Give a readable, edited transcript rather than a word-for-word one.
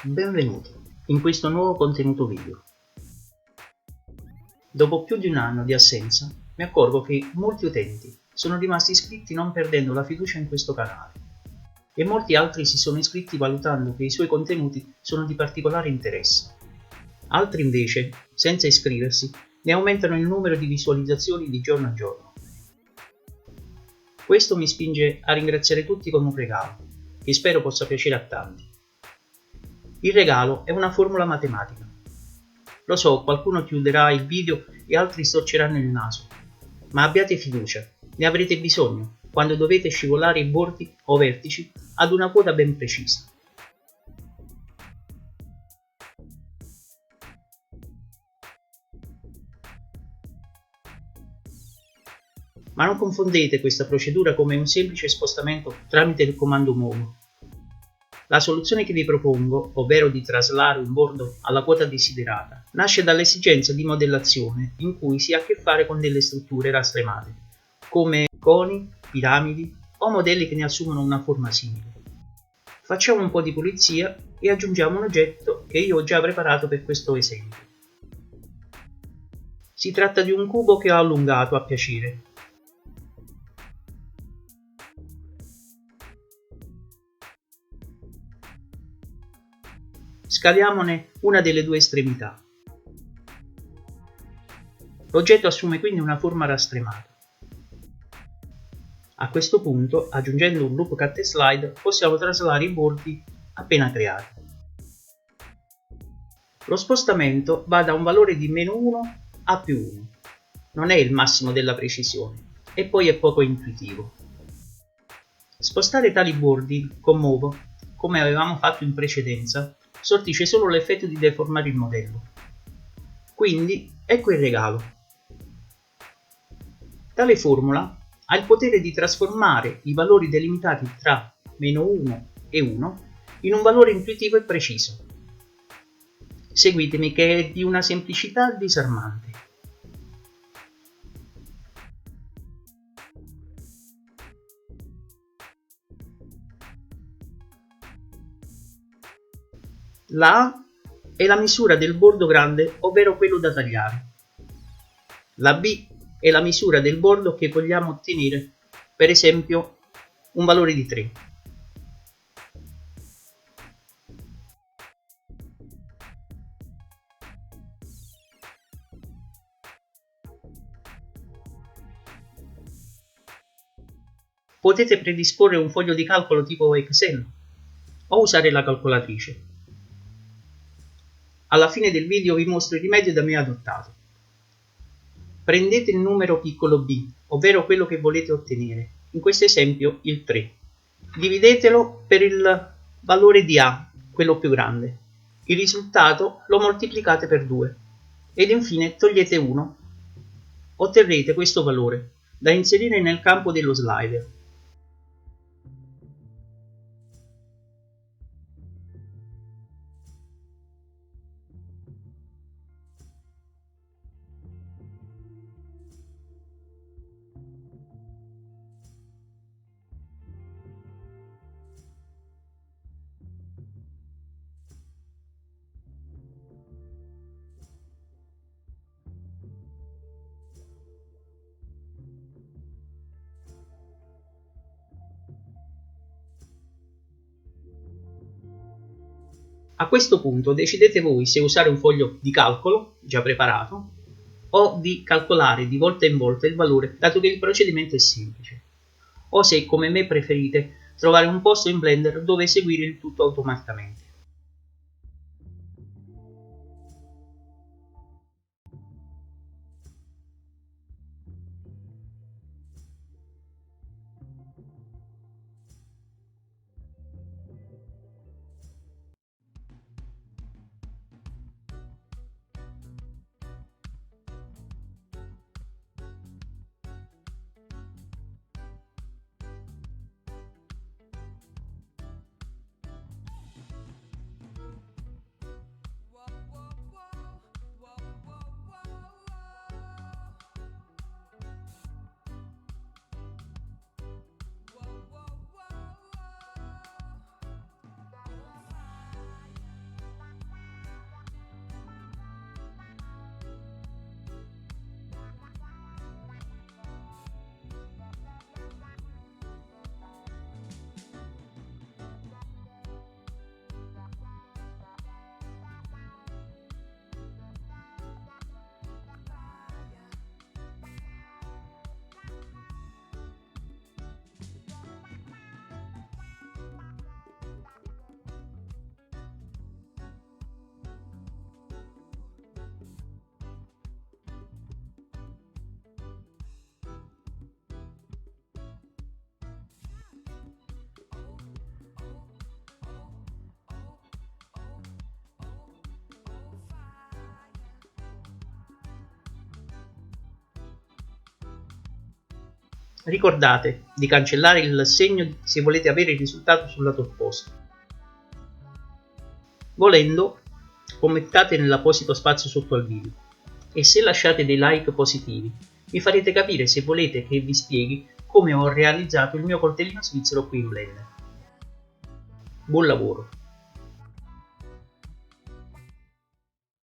Benvenuti in questo nuovo contenuto video. Dopo più di un anno di assenza, mi accorgo che molti utenti sono rimasti iscritti non perdendo la fiducia in questo canale e molti altri si sono iscritti valutando che i suoi contenuti sono di particolare interesse. Altri invece, senza iscriversi, ne aumentano il numero di visualizzazioni di giorno a giorno. Questo mi spinge a ringraziare tutti con un regalo, che spero possa piacere a tanti. Il regalo è una formula matematica. Lo so, qualcuno chiuderà il video e altri storceranno il naso, ma abbiate fiducia, ne avrete bisogno quando dovete scivolare i bordi o vertici ad una quota ben precisa. Ma non confondete questa procedura come un semplice spostamento tramite il comando muovo. La soluzione che vi propongo, ovvero di traslare un bordo alla quota desiderata, nasce dall'esigenza di modellazione in cui si ha a che fare con delle strutture rastremate, come coni, piramidi o modelli che ne assumono una forma simile. Facciamo un po' di pulizia e aggiungiamo un oggetto che io ho già preparato per questo esempio. Si tratta di un cubo che ho allungato a piacere. Scaliamone una delle due estremità. L'oggetto assume quindi una forma rastremata. A questo punto, aggiungendo un loop cut e slide, possiamo traslare i bordi appena creati. Lo spostamento va da un valore di -1 a +1. Non è il massimo della precisione e poi è poco intuitivo. Spostare tali bordi con Movo, come avevamo fatto in precedenza, sortisce solo l'effetto di deformare il modello. Quindi ecco il regalo. Tale formula ha il potere di trasformare i valori delimitati tra -1 e 1 in un valore intuitivo e preciso. Seguitemi che è di una semplicità disarmante. La A è la misura del bordo grande, ovvero quello da tagliare. La B è la misura del bordo che vogliamo ottenere, per esempio un valore di 3. Potete predisporre un foglio di calcolo tipo Excel o usare la calcolatrice. Alla fine del video vi mostro il rimedio da me adottato. Prendete il numero piccolo b, ovvero quello che volete ottenere, in questo esempio il 3. Dividetelo per il valore di a, quello più grande. Il risultato lo moltiplicate per 2 ed infine togliete 1. Otterrete questo valore da inserire nel campo dello slider. A questo punto decidete voi se usare un foglio di calcolo già preparato o di calcolare di volta in volta il valore, dato che il procedimento è semplice, o se come me preferite trovare un posto in Blender dove eseguire il tutto automaticamente. Ricordate di cancellare il segno se volete avere il risultato sul lato opposto. Volendo, commentate nell'apposito spazio sotto al video e se lasciate dei like positivi mi farete capire se volete che vi spieghi come ho realizzato il mio coltellino svizzero qui in Blender. Buon lavoro!